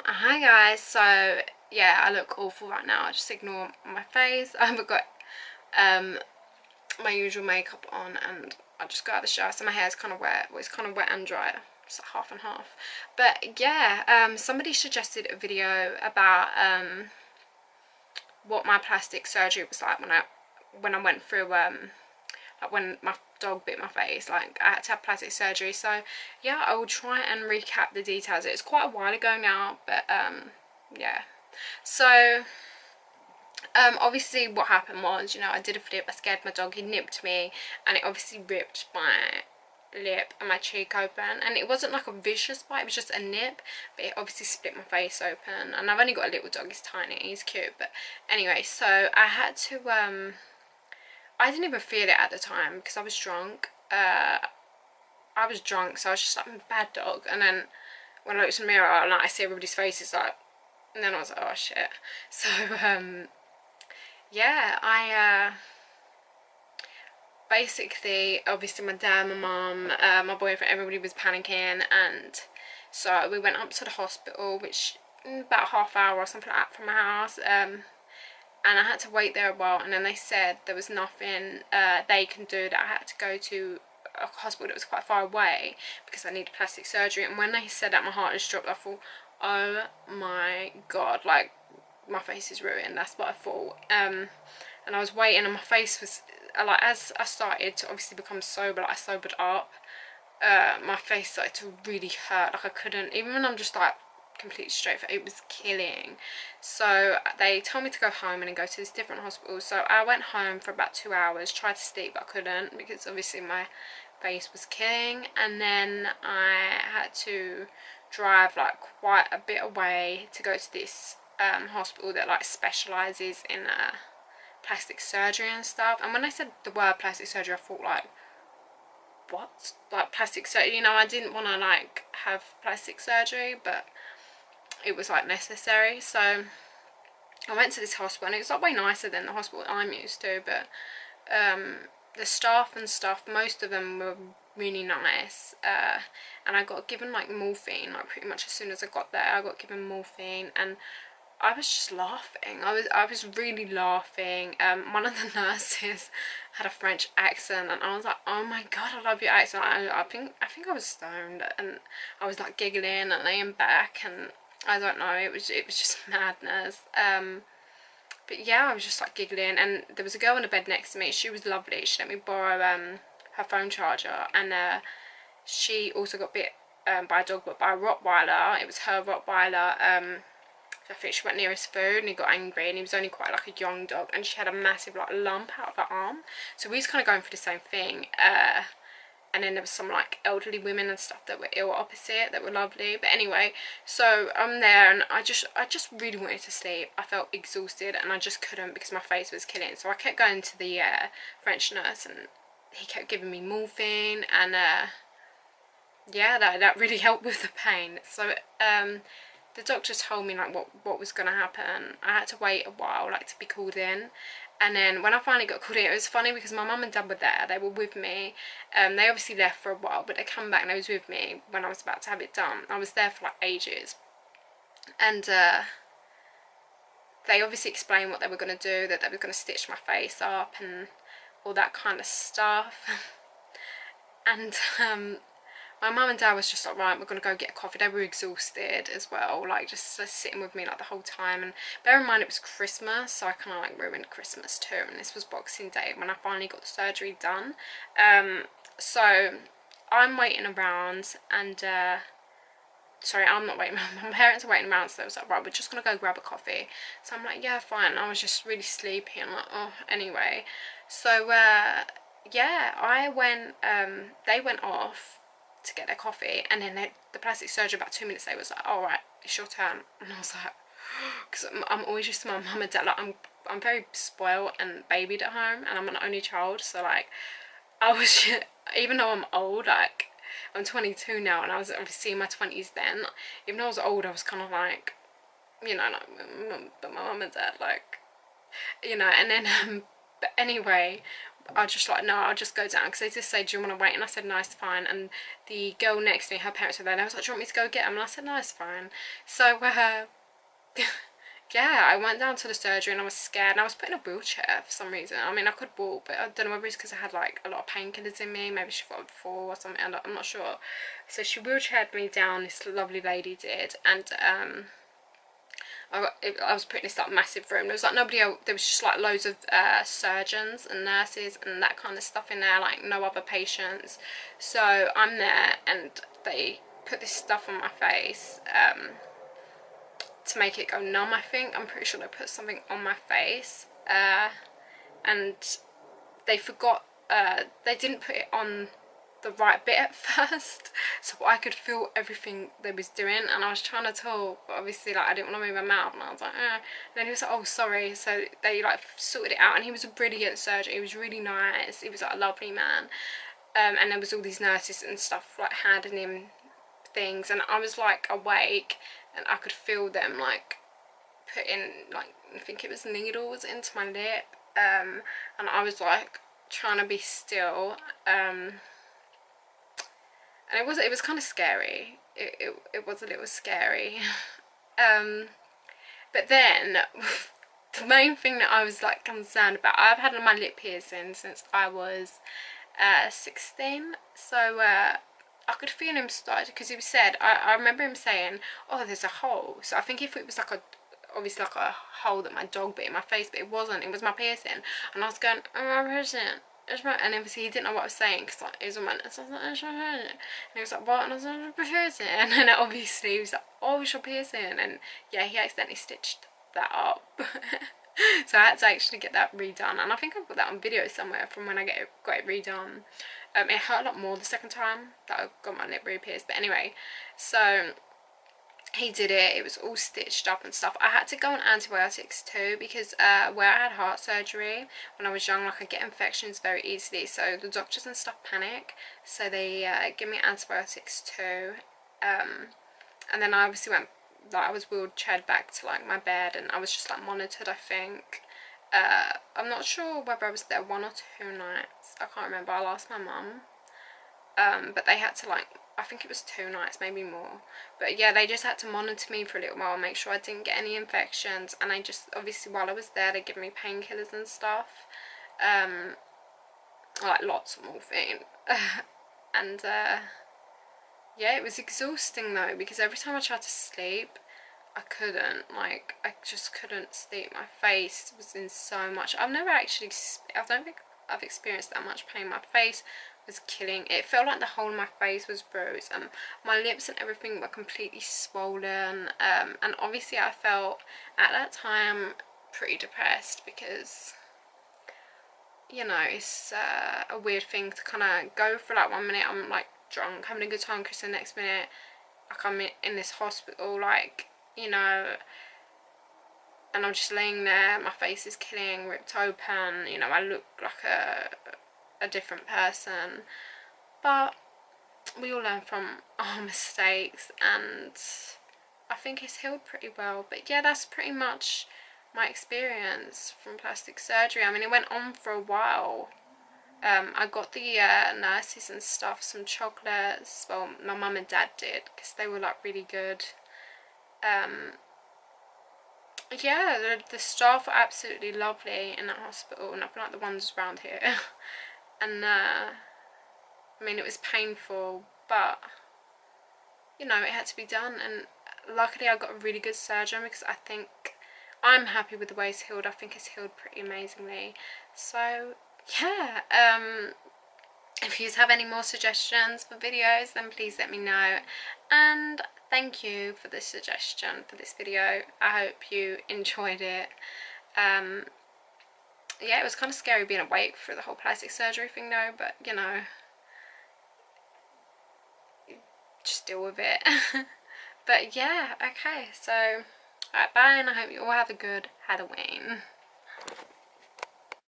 Hi guys. So yeah, I look awful right now. Just ignore my face. I haven't got um my usual makeup on, and I just got out of the shower, so my hair's kind of wet. Well, it's kind of wet and dry. It's like half and half. But yeah, somebody suggested a video about what my plastic surgery was like when I went through like when my dog bit my face. Like, I had to have plastic surgery. So yeah, I will try and recap the details. It's quite a while ago now, but yeah. So obviously what happened was, I did a flip. I scared my dog. He nipped me, and it obviously ripped my lip and my cheek open, and it wasn't like a vicious bite, it was just a nip, but it obviously split my face open. And I've only got a little dog. He's tiny, he's cute. But anyway, so I had to I didn't even feel it at the time because I was drunk. So I was just like, I'm a bad dog. And then when I looked in the mirror and I see everybody's faces, like, and then I was like, oh shit. So yeah, I basically, obviously my dad, my mum, my boyfriend, everybody was panicking, and so we went up to the hospital, which about half hour or something like that from my house. And I had to wait there a while, and then they said there was nothing they can do, that I had to go to a hospital that was quite far away because I needed plastic surgery. And when they said that, my heart just dropped. I thought, oh my god, like, my face is ruined. That's what I thought. And I was waiting, and my face was like, as I started to obviously become sober, like I sobered up, my face started to really hurt. Like, I couldn't, even when I'm just like completely straight, it was killing. So they told me to go home and then go to this different hospital. So I went home for about 2 hours, tried to sleep, but I couldn't because obviously my face was killing. And then I had to drive like quite a bit away to go to this hospital that like specializes in plastic surgery and stuff. And when I said the word plastic surgery, I thought, like, what? Like, plastic surgery? I didn't want to like have plastic surgery, but it was like necessary. So I went to this hospital, and it was like way nicer than the hospital I'm used to. But the staff and stuff, most of them were really nice. And I got given like morphine, like pretty much as soon as I got there. I got given morphine, and I was just laughing. I was really laughing. One of the nurses had a French accent, and I was like, oh my god, I love your accent. I think I was stoned, and I was like giggling and laying back, and I don't know, it was just madness. But yeah, I was just like giggling, and there was a girl in the bed next to me. She was lovely. She let me borrow her phone charger, and she also got bit by a dog, but by a Rottweiler. It was her Rottweiler. I think she went near his food, and he got angry, and he was only quite like a young dog, and she had a massive like lump out of her arm. So we was kind of going for the same thing. And then there was some like elderly women and stuff that were ill opposite, that were lovely. But anyway, so I'm there, and I just really wanted to sleep. I felt exhausted, and I just couldn't because my face was killing. So I kept going to the French nurse, and he kept giving me morphine, and yeah, that really helped with the pain. So the doctor told me like what was gonna happen. I had to wait a while, like, to be called in. And then when I finally got called in, it was funny because my mum and dad were there. They were with me. They obviously left for a while, but they come back, and they was with me when I was about to have it done. I was there for like ages. And they obviously explained what they were going to do, that they were going to stitch my face up and all that kind of stuff. And my mum and dad was just like, right, we're going to go get a coffee. They were exhausted as well, like, just sitting with me like the whole time. And bear in mind, it was Christmas, so I kind of like ruined Christmas too. And this was Boxing Day when I finally got the surgery done. So I'm waiting around, and sorry, I'm not waiting around. My parents are waiting around, so they was like, right, we're just going to go grab a coffee. So I'm like, yeah, fine. I was just really sleepy. I'm like, oh, anyway. So yeah, I went, they went off to get their coffee, and then the plastic surgeon about 2 minutes later was like, all right, it's your turn. And I was like, because I'm always used to my mum and dad, like, I'm very spoiled and babied at home, and I'm an only child. So like, I was even though I'm old, like, I'm 22 now, and I was obviously in my 20s then. Even though I was old, I was kind of like, like, but my mum and dad, like, and then But anyway, I just like, no, I'll just go down, because they just say, do you want to wait? And I said, no, it's fine. And the girl next to me, her parents were there, and I was like, do you want me to go get them? And I said, no, it's fine. So yeah, I went down to the surgery and I was scared, and I was put in a wheelchair for some reason. I mean, I could walk, but I don't know whether it's because I had like a lot of painkillers in me. Maybe she thought I'd fall or something. I'm not sure. So she wheelchaired me down, this lovely lady did, and I was put in this like massive room. There was like nobody else. There was just like loads of surgeons and nurses and that kind of stuff in there, like no other patients. So I'm there, and they put this stuff on my face to make it go numb, I think. I'm pretty sure they put something on my face, and they forgot, they didn't put it on the right bit at first, so I could feel everything they was doing, and I was trying to talk, but obviously like I didn't want to move my mouth, and I was like, and then he was like, oh sorry. So they like sorted it out, and he was a brilliant surgeon. He was really nice. He was like a lovely man, and there was all these nurses and stuff like handing him things, and I was like awake, and I could feel them like putting, like, I think it was needles into my lip, and I was like trying to be still, and it was kind of scary. It was a little scary. But then the main thing that I was like concerned about, I've had my lip piercing since I was 16, so I could feel him start, because he said, I remember him saying, oh, there's a hole. So I think if it was like obviously like a hole that my dog bit in my face, but it wasn't, it was my piercing. And I was going, oh, my piercing, and obviously he didn't know what I was saying, because like, he was on my, so I was like, and he was like, what? And I was like, piercing. And then obviously he was like, oh, it's your piercing. And yeah, he accidentally stitched that up. So I had to actually get that redone, and I think I've got that on video somewhere from when I got it redone. It hurt a lot more the second time that I got my lip re-pierced, but anyway, so he did it. It was all stitched up and stuff. I had to go on antibiotics too, because where I had heart surgery when I was young, like I get infections very easily, so the doctors and stuff panic, so they give me antibiotics too, and then I obviously went, like I was wheelchaired back to like my bed, and I was just like monitored, I think. I'm not sure whether I was there 1 or 2 nights, I can't remember. I'll ask my mum. But they had to, like, I think it was 2 nights, maybe more. But yeah, they just had to monitor me for a little while, make sure I didn't get any infections. And I just, obviously while I was there, they give me painkillers and stuff, like lots of morphine. And yeah, it was exhausting though, because every time I tried to sleep, I couldn't, like, I just couldn't sleep. My face was in so much, I don't think I've experienced that much pain. My face was killing. It felt like the whole of my face was bruised, and my lips and everything were completely swollen, and obviously I felt at that time pretty depressed, because, you know, it's a weird thing to kind of go for. Like 1 minute I'm like drunk having a good time, because the next minute like I'm in this hospital, like, you know, and I'm just laying there, my face is killing, ripped open, you know, I look like a different person. But we all learn from our mistakes, and I think it's healed pretty well. But yeah, that's pretty much my experience from plastic surgery. I mean, it went on for a while. I got the nurses and stuff some chocolates. Well, my mum and dad did, because they were like really good. Yeah, the staff were absolutely lovely in that hospital, nothing like the ones around here. And I mean, it was painful, but you know, it had to be done. And luckily I got a really good surgeon, because I think I'm happy with the way it's healed. I think it's healed pretty amazingly. So yeah, if you have any more suggestions for videos, then please let me know. And thank you for the suggestion for this video. I hope you enjoyed it. Yeah, it was kind of scary being awake for the whole plastic surgery thing though, but you know, just deal with it. But yeah, okay, so alright, bye, and I hope you all have a good Halloween.